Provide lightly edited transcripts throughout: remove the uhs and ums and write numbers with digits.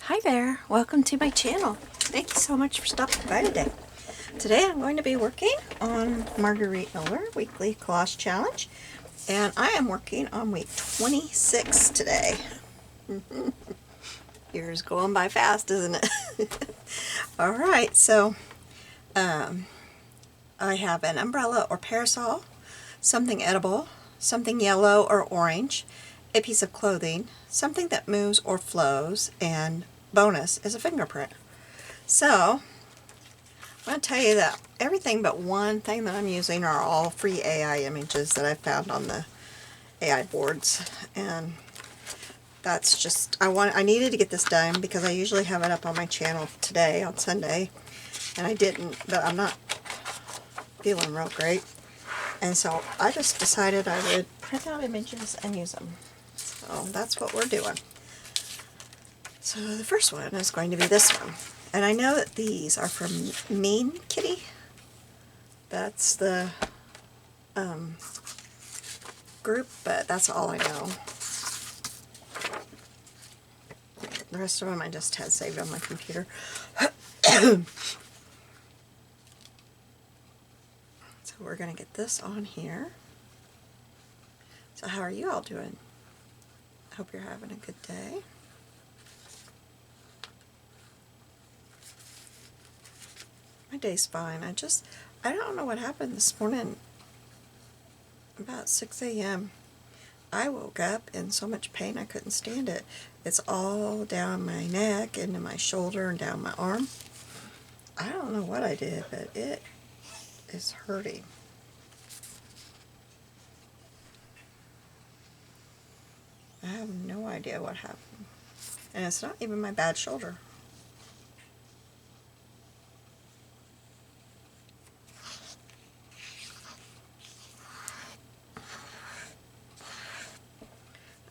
Hi there, welcome to my channel. Thanks so much for stopping by today. Today I'm going to be working on Margarete Miller Weekly Collage Challenge, and I am working on week 26 today. Year's going by fast, isn't it? Alright, so I have an umbrella or parasol, something edible, something yellow or orange, a piece of clothing, something that moves or flows, and bonus is a fingerprint. So I'm going to tell you that everything but one thing that I'm using are all free AI images that I found on the AI boards, and that's just, I needed to get this done because I usually have it up on my channel today on Sunday, and I didn't, but I'm not feeling real great, and so I just decided I would print out images and use them. So that's what we're doing. So the first one is going to be this one, and I know that these are from Mean Kitty. That's the group, but that's all I know. The rest of them I just had saved on my computer. So we're going to get this on here. So how are you all doing? I hope you're having a good day. My day's fine. I don't know what happened this morning. About 6 a.m. I woke up in so much pain I couldn't stand it. It's all down my neck, into my shoulder, and down my arm. I don't know what I did, but it is hurting. I have no idea what happened. And it's not even my bad shoulder.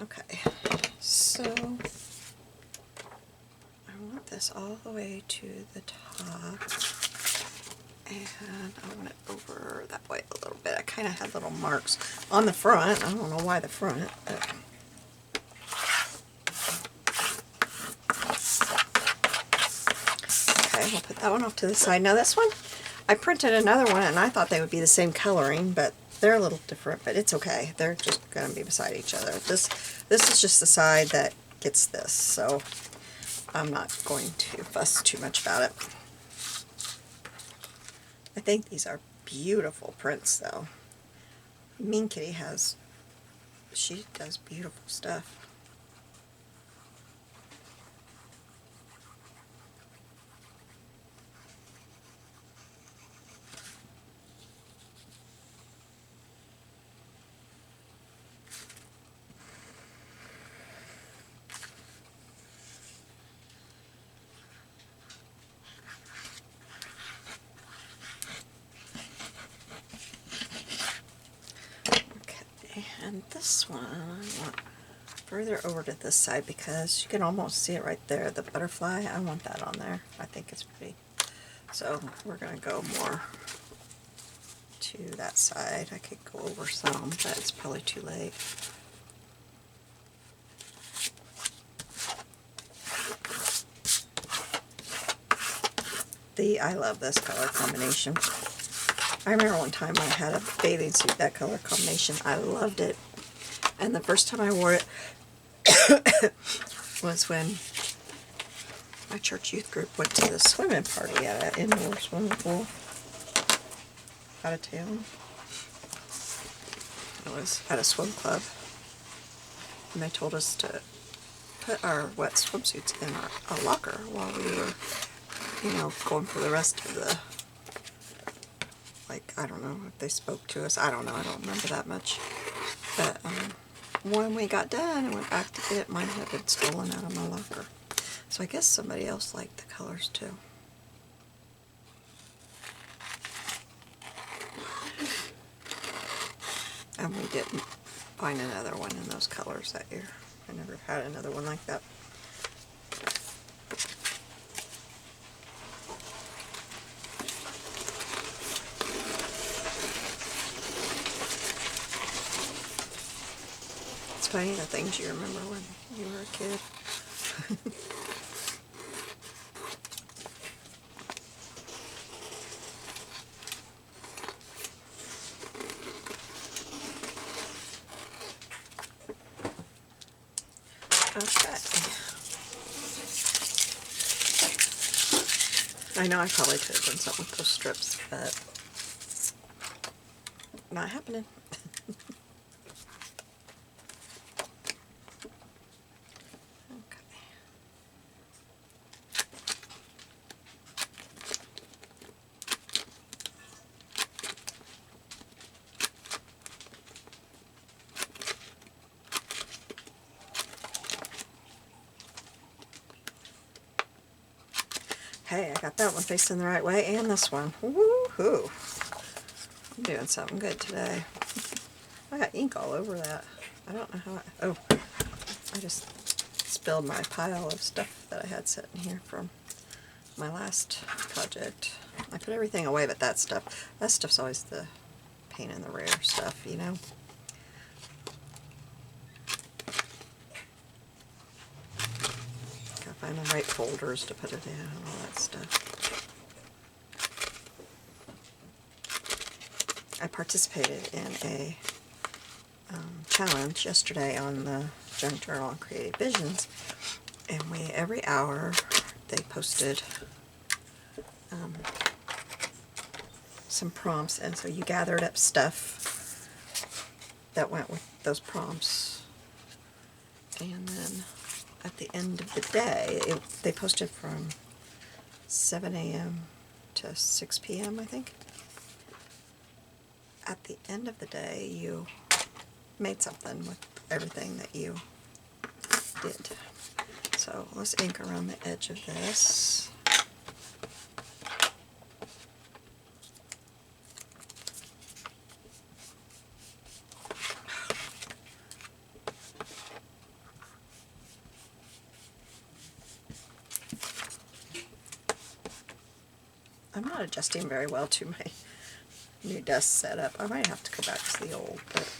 Okay, so I want this all the way to the top, and I want it over that way a little bit. I kind of had little marks on the front. I don't know why the front, but okay, we'll put that one off to the side. Now this one, I printed another one and I thought they would be the same coloring, but they're a little different, but it's okay. They're just going to be beside each other. This is just the side that gets this, so I'm not going to fuss too much about it. I think these are beautiful prints, though. Mean Kitty she does beautiful stuff. And this one I want further over to this side because you can almost see it right there, the butterfly. I want that on there. I think it's pretty. So we're going to go more to that side. I could go over some, but it's probably too late. I love this color combination. I remember one time I had a bathing suit, that color combination. I loved it. And the first time I wore it was when my church youth group went to the swimming party at an indoor swimming pool out of town. It was at a swim club. And they told us to put our wet swimsuits in our locker while we were, going for the rest of the, I don't know if they spoke to us. I don't know. I don't remember that much. But when we got done and went back to get it, mine had been stolen out of my locker. So I guess somebody else liked the colors too. And we didn't find another one in those colors that year. I never had another one like that. It's funny the things you remember when you were a kid. I know I probably could have done something with those strips, but not happening. Okay. Hey, I got that one facing the right way, and this one. Woohoo! I'm doing something good today. I got ink all over that. I don't know how oh, I just spilled my pile of stuff that I had sitting here from my last project. I put everything away but that stuff. That stuff's always the pain in the rear stuff, you know? Gotta find the right folders to put it in and all that stuff. I participated in a challenge yesterday on the Junk Journal on Creative Visions, and every hour they posted some prompts, and so you gathered up stuff that went with those prompts, and then at the end of the day they posted from 7 a.m. to 6 p.m. I think. At the end of the day you made something with everything that you did. So let's ink around the edge of this. I'm not adjusting very well to my new desk setup. I might have to go back to the old, but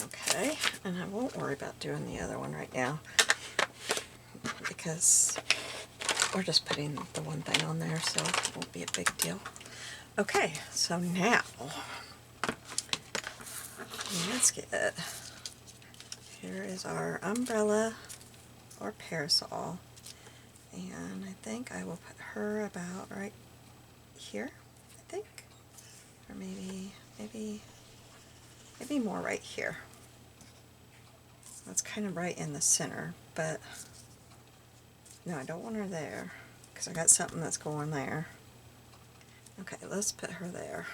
okay, and I won't worry about doing the other one right now because we're just putting the one thing on there, so it won't be a big deal. Okay, so now let's get, here is our umbrella or parasol, and I think I will put her about right here, I think, or maybe more right here. That's kind of right in the center, but no, I don't want her there because I got something that's going there. Okay, let's put her there.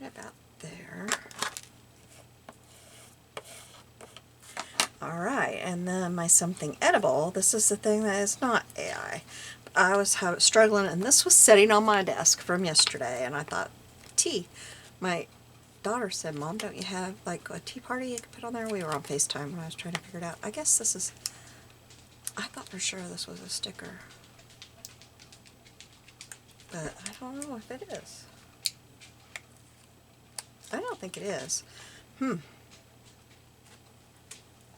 Right about there. Alright, and then my something edible, this is the thing that is not AI. I was struggling, and this was sitting on my desk from yesterday, and I thought, tea. My daughter said, Mom, don't you have like a tea party you could put on there? We were on FaceTime when I was trying to figure it out. I guess this is, I thought for sure this was a sticker, but I don't know if it is. I don't think it is.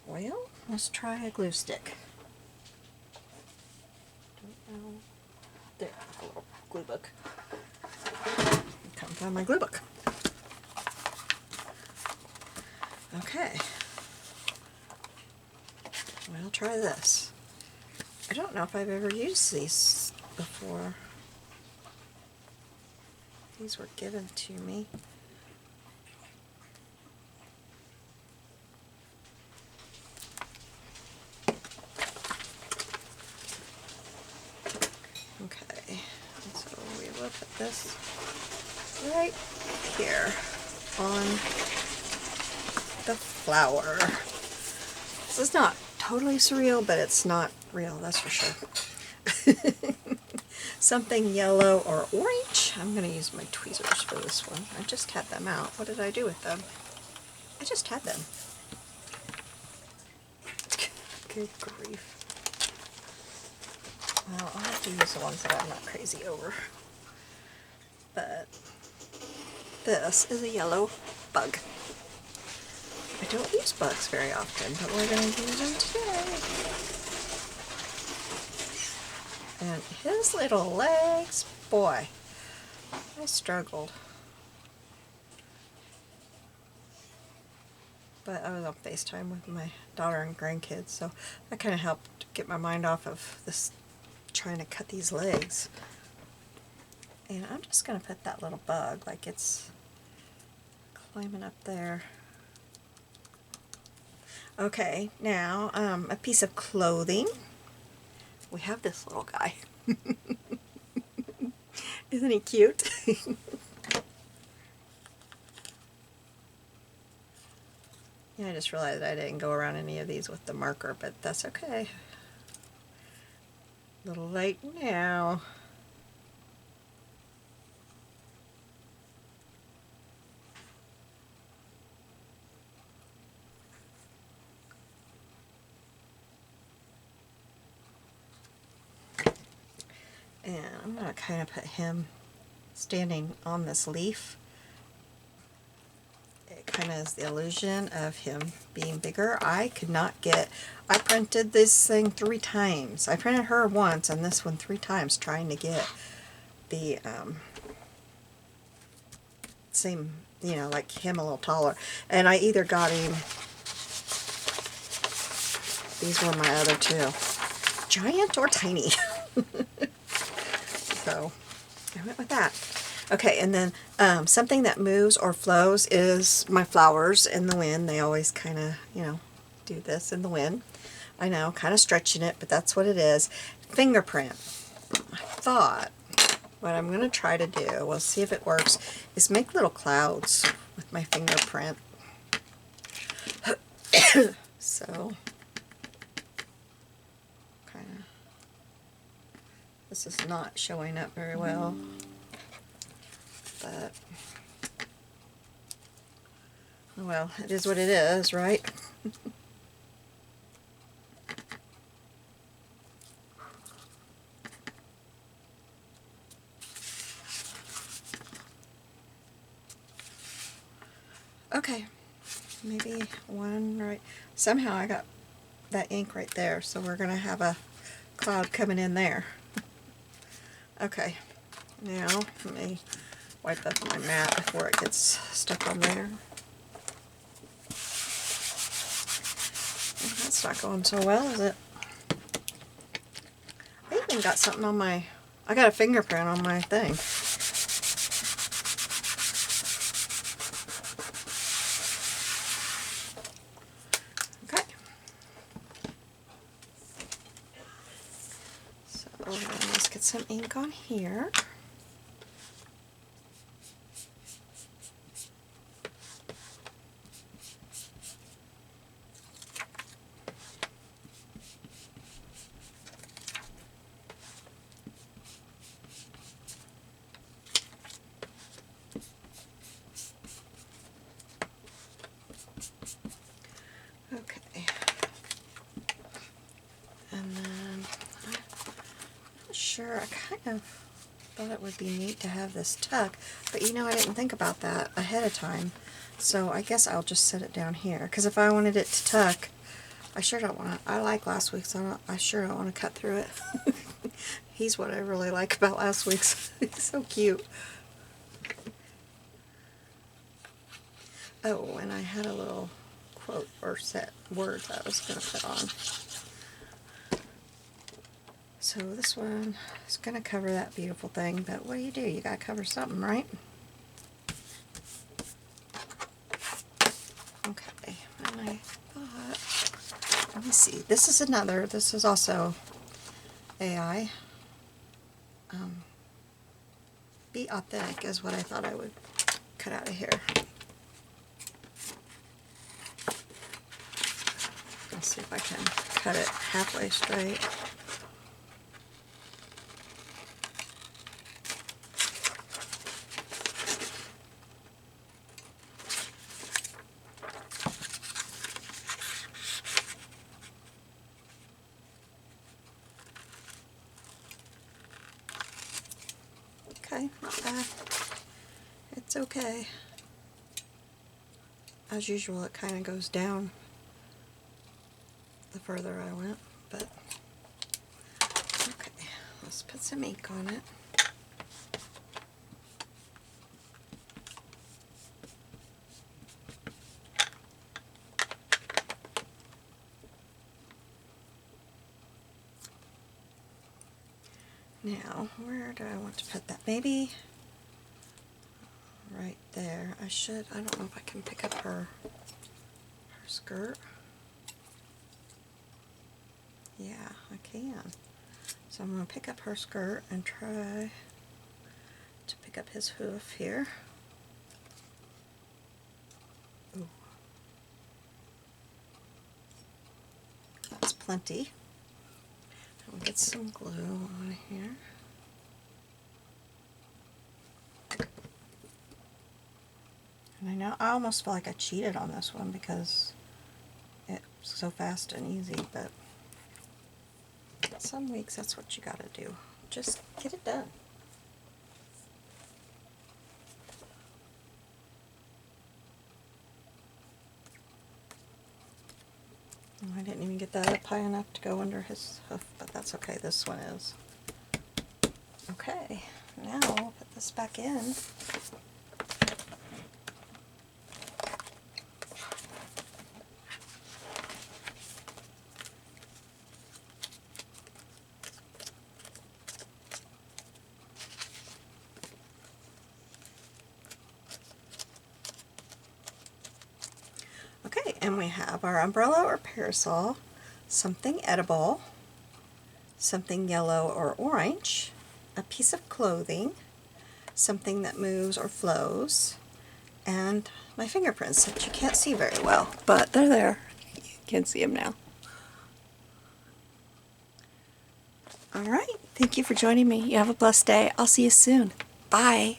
Well, let's try a glue stick. Don't know. There, a little glue book. Come find my glue book. Okay. Well, try this. I don't know if I've ever used these before. These were given to me. Okay, so we will put this right here on the flower. This is not totally surreal, but it's not real, that's for sure. Something yellow or orange. I'm going to use my tweezers for this one. I just had them out. What did I do with them? I just had them. Good grief. Well, I'll have to use the ones that I'm not crazy over. But this is a yellow bug. I don't use bugs very often, but we're going to use them today. And his little legs, boy, I struggled. But I was on FaceTime with my daughter and grandkids, so that kind of helped get my mind off of this, trying to cut these legs. And I'm just going to put that little bug, like it's climbing up there. Okay, now a piece of clothing. We have this little guy. Isn't he cute? Yeah, I just realized I didn't go around any of these with the marker, but that's okay. A little late now. And I'm going to kind of put him standing on this leaf. It kind of is the illusion of him being bigger. I printed this thing 3 times. I printed her once and this one 3 times trying to get the same, you know, like him a little taller. And I either got him, these were my other 2, giant or tiny. So I went with that. Okay, and then something that moves or flows is my flowers in the wind. They always kind of, you know, do this in the wind. I know, kind of stretching it, but that's what it is. Fingerprint. I thought what I'm going to try to do, we'll see if it works, is make little clouds with my fingerprint. So, kind of, this is not showing up very well. But, well, it is what it is, right? Okay, maybe one right. Somehow I got that ink right there, so we're going to have a cloud coming in there. Okay, now let me wipe up my mat before it gets stuck on there. That's not going so well, is it? I even got something on my, I got a fingerprint on my thing. Okay. So let's get some ink on here. Okay, and then I'm not sure, I kind of thought it would be neat to have this tuck, but you know, I didn't think about that ahead of time, so I guess I'll just set it down here, because if I wanted it to tuck, I sure don't want to, I like last week's, so I sure don't want to cut through it. He's what I really like about last week's. He's so cute. Oh, and I had a little quote or set words I was going to put on. So this one is going to cover that beautiful thing, but what do? You got to cover something, right? Okay, and I thought, let me see, this is another, this is also AI. Be authentic is what I thought I would cut out of here. Let's see if I can cut it halfway straight. Okay, not bad. It's okay. As usual, it kind of goes down the further I went, but okay, let's put some ink on it. Now, where do I want to put that? Maybe right there. I don't know if I can pick up her skirt. Yeah, I can. So I'm going to pick up her skirt and try to pick up his hoof here. Ooh. That's plenty. I'll get some glue on here. And I know I almost feel like I cheated on this one because it's so fast and easy, but some weeks that's what you gotta do. Just get it done. I didn't even get that up high enough to go under his hoof, but that's okay, this one is. Okay, now we'll put this back in. Okay, and we have our umbrella or parasol, something edible, something yellow or orange, a piece of clothing, something that moves or flows, and my fingerprints that you can't see very well, but they're there. You can see them now. Alright, thank you for joining me. You have a blessed day. I'll see you soon. Bye.